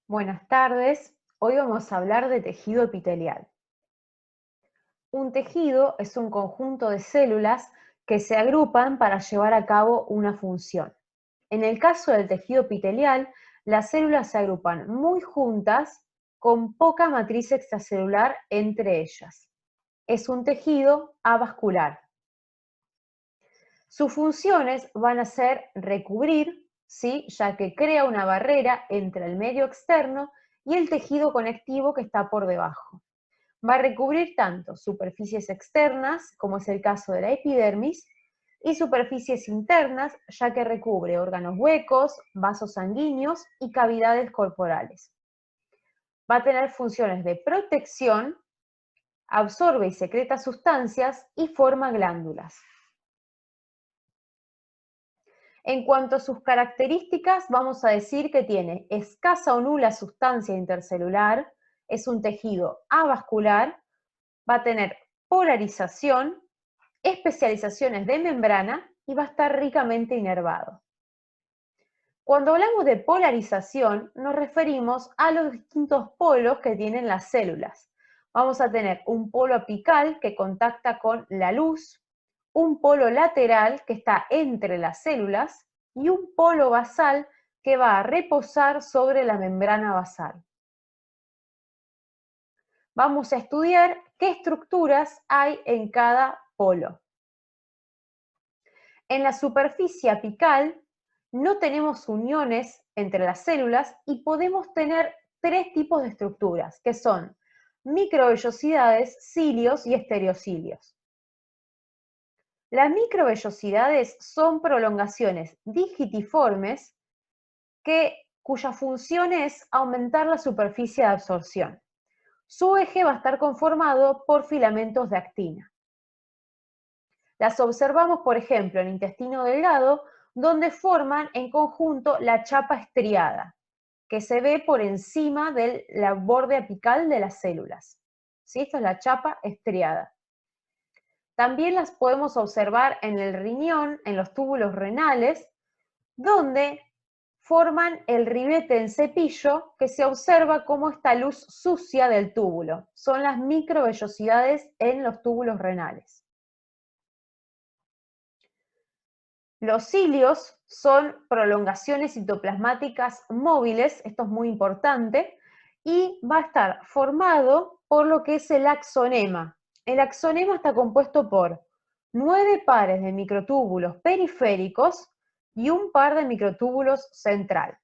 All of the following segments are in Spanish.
Buenas tardes, hoy vamos a hablar de tejido epitelial. Un tejido es un conjunto de células que se agrupan para llevar a cabo una función. En el caso del tejido epitelial, las células se agrupan muy juntas con poca matriz extracelular entre ellas. Es un tejido avascular. Sus funciones van a ser recubrir, ¿sí?, ya que crea una barrera entre el medio externo y el tejido conectivo que está por debajo. Va a recubrir tanto superficies externas, como es el caso de la epidermis, y superficies internas, ya que recubre órganos huecos, vasos sanguíneos y cavidades corporales. Va a tener funciones de protección, absorbe y secreta sustancias y forma glándulas. En cuanto a sus características, vamos a decir que tiene escasa o nula sustancia intercelular, es un tejido avascular, va a tener polarización, especializaciones de membrana y va a estar ricamente inervado. Cuando hablamos de polarización, nos referimos a los distintos polos que tienen las células. Vamos a tener un polo apical que contacta con la luz, un polo lateral que está entre las células y un polo basal que va a reposar sobre la membrana basal. Vamos a estudiar qué estructuras hay en cada polo. En la superficie apical no tenemos uniones entre las células y podemos tener tres tipos de estructuras, que son microvellosidades, cilios y estereocilios. Las microvellosidades son prolongaciones digitiformes cuya función es aumentar la superficie de absorción. Su eje va a estar conformado por filamentos de actina. Las observamos, por ejemplo, en el intestino delgado, donde forman en conjunto la chapa estriada, que se ve por encima del borde apical de las células. ¿Sí? Esta es la chapa estriada. También las podemos observar en el riñón, en los túbulos renales, donde forman el ribete en cepillo que se observa como esta luz sucia del túbulo. Son las microvellosidades en los túbulos renales. Los cilios son prolongaciones citoplasmáticas móviles, esto es muy importante, y va a estar formado por lo que es el axonema. El axonema está compuesto por 9 pares de microtúbulos periféricos y un par de microtúbulos central.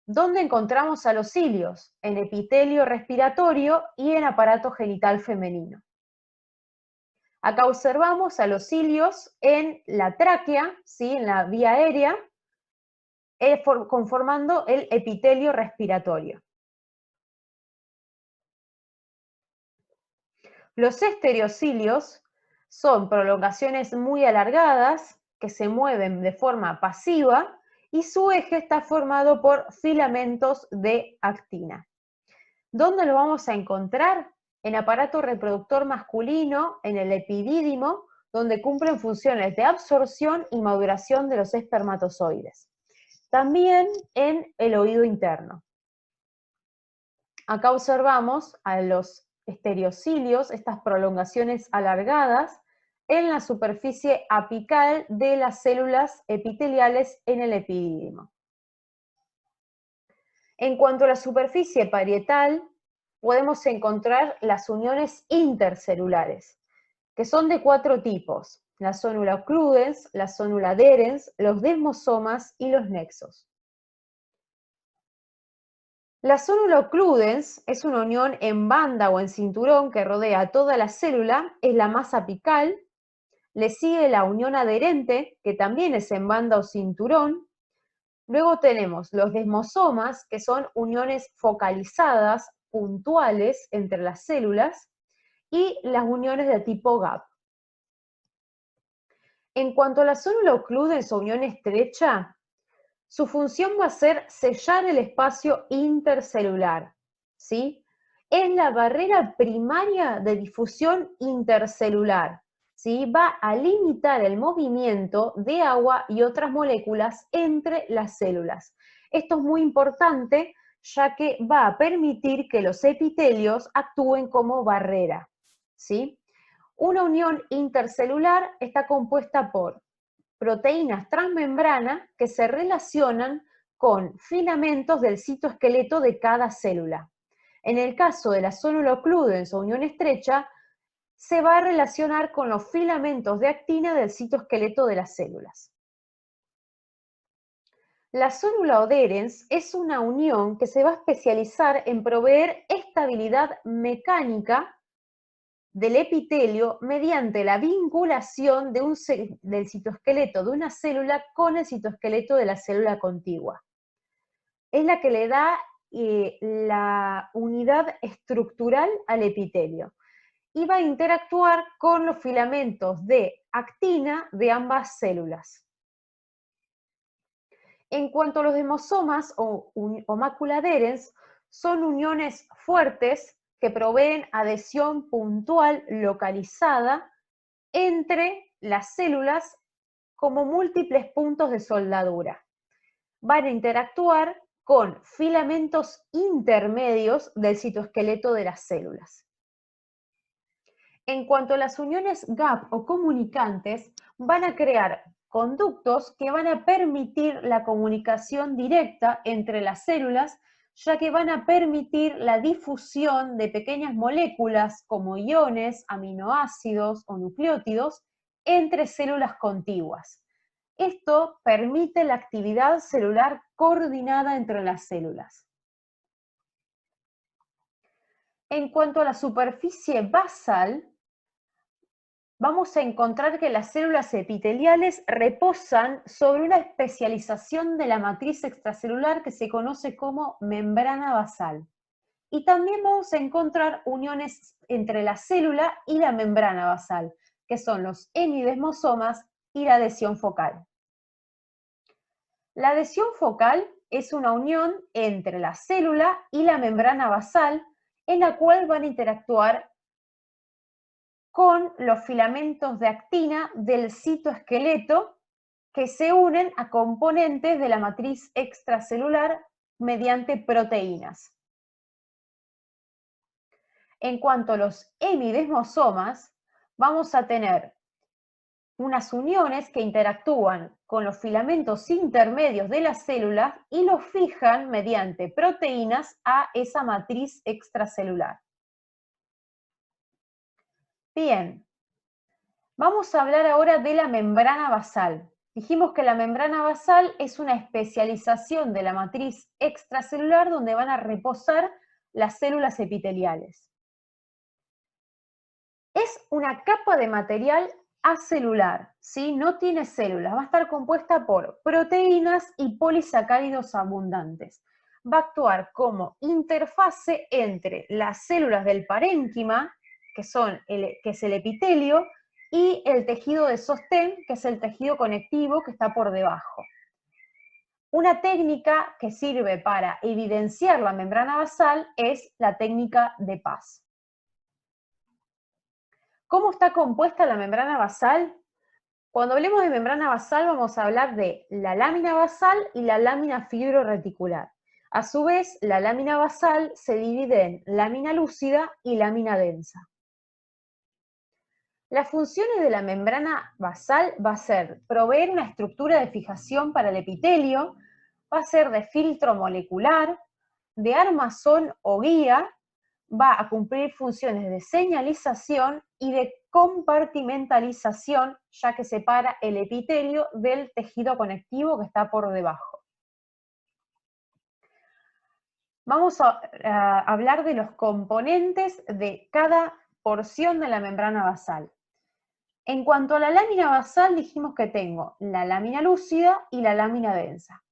¿Dónde encontramos a los cilios? En epitelio respiratorio y en aparato genital femenino. Acá observamos a los cilios en la tráquea, ¿sí?, en la vía aérea, conformando el epitelio respiratorio. Los estereocilios son prolongaciones muy alargadas que se mueven de forma pasiva y su eje está formado por filamentos de actina. ¿Dónde lo vamos a encontrar? En aparato reproductor masculino, en el epidídimo, donde cumplen funciones de absorción y maduración de los espermatozoides. También en el oído interno. Acá observamos a los estereocilios, estas prolongaciones alargadas, en la superficie apical de las células epiteliales en el epidídimo. En cuanto a la superficie parietal, podemos encontrar las uniones intercelulares, que son de 4 tipos: la zónula occludens, la zónula adherens, los desmosomas y los nexos. La zónula occludens es una unión en banda o en cinturón que rodea toda la célula, es la más apical. Le sigue la unión adherente, que también es en banda o cinturón. Luego tenemos los desmosomas, que son uniones focalizadas, puntuales entre las células, y las uniones de tipo gap. En cuanto a la zónula occludens o unión estrecha, su función va a ser sellar el espacio intercelular, ¿sí? Es la barrera primaria de difusión intercelular, ¿sí? Va a limitar el movimiento de agua y otras moléculas entre las células. Esto es muy importante, ya que va a permitir que los epitelios actúen como barrera, ¿sí? Una unión intercelular está compuesta por proteínas transmembrana que se relacionan con filamentos del citoesqueleto de cada célula. En el caso de la zona occludens o unión estrecha, se va a relacionar con los filamentos de actina del citoesqueleto de las células. La célula adherens es una unión que se va a especializar en proveer estabilidad mecánica del epitelio mediante la vinculación del citoesqueleto de una célula con el citoesqueleto de la célula contigua. Es la que le da la unidad estructural al epitelio y va a interactuar con los filamentos de actina de ambas células. En cuanto a los hemosomas o mácula adherens, son uniones fuertes que proveen adhesión puntual localizada entre las células como múltiples puntos de soldadura. Van a interactuar con filamentos intermedios del citoesqueleto de las células. En cuanto a las uniones gap o comunicantes, van a crear conductos que van a permitir la comunicación directa entre las células, ya que van a permitir la difusión de pequeñas moléculas como iones, aminoácidos o nucleótidos entre células contiguas. Esto permite la actividad celular coordinada entre las células. En cuanto a la superficie basal, vamos a encontrar que las células epiteliales reposan sobre una especialización de la matriz extracelular que se conoce como membrana basal. Y también vamos a encontrar uniones entre la célula y la membrana basal, que son los hemidesmosomas y la adhesión focal. La adhesión focal es una unión entre la célula y la membrana basal en la cual van a interactuar con los filamentos de actina del citoesqueleto que se unen a componentes de la matriz extracelular mediante proteínas. En cuanto a los hemidesmosomas, vamos a tener unas uniones que interactúan con los filamentos intermedios de las células y los fijan mediante proteínas a esa matriz extracelular. Bien, vamos a hablar ahora de la membrana basal. Dijimos que la membrana basal es una especialización de la matriz extracelular donde van a reposar las células epiteliales. Es una capa de material acelular, ¿sí? No tiene células, va a estar compuesta por proteínas y polisacáridos abundantes. Va a actuar como interfase entre las células del parénquima, que es el epitelio, y el tejido de sostén, que es el tejido conectivo que está por debajo. Una técnica que sirve para evidenciar la membrana basal es la técnica de Paz. ¿Cómo está compuesta la membrana basal? Cuando hablemos de membrana basal vamos a hablar de la lámina basal y la lámina fibroreticular. A su vez, la lámina basal se divide en lámina lúcida y lámina densa. Las funciones de la membrana basal va a ser proveer una estructura de fijación para el epitelio, va a ser de filtro molecular, de armazón o guía, va a cumplir funciones de señalización y de compartimentalización, ya que separa el epitelio del tejido conectivo que está por debajo. Vamos a hablar de los componentes de cada porción de la membrana basal. En cuanto a la lámina basal, dijimos que tengo la lámina lúcida y la lámina densa.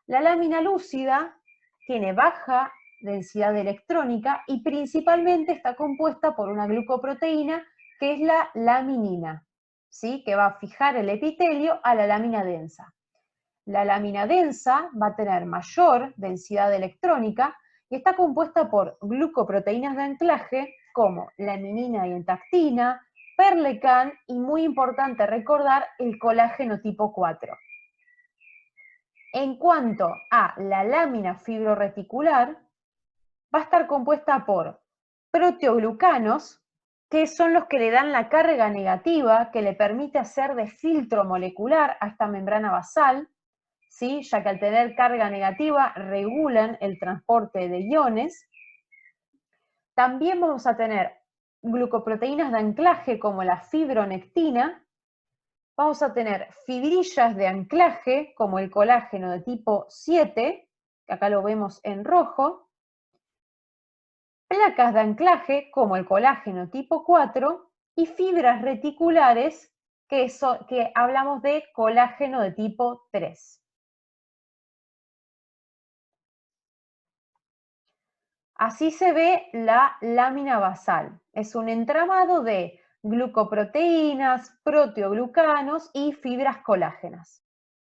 La lámina lúcida tiene baja densidad electrónica y principalmente está compuesta por una glucoproteína que es la laminina, ¿sí? Que va a fijar el epitelio a la lámina densa. La lámina densa va a tener mayor densidad electrónica y está compuesta por glucoproteínas de anclaje como laminina y entactina, perlecan y, muy importante recordar, el colágeno tipo 4. En cuanto a la lámina fibroreticular, va a estar compuesta por proteoglucanos, que son los que le dan la carga negativa que le permite hacer de filtro molecular a esta membrana basal, ¿sí? Ya que al tener carga negativa regulan el transporte de iones. También vamos a tener glucoproteínas de anclaje como la fibronectina. Vamos a tener fibrillas de anclaje como el colágeno de tipo 7, que acá lo vemos en rojo. Placas de anclaje como el colágeno tipo 4 y fibras reticulares que hablamos de colágeno de tipo 3. Así se ve la lámina basal. Es un entramado de glucoproteínas, proteoglucanos y fibras colágenas.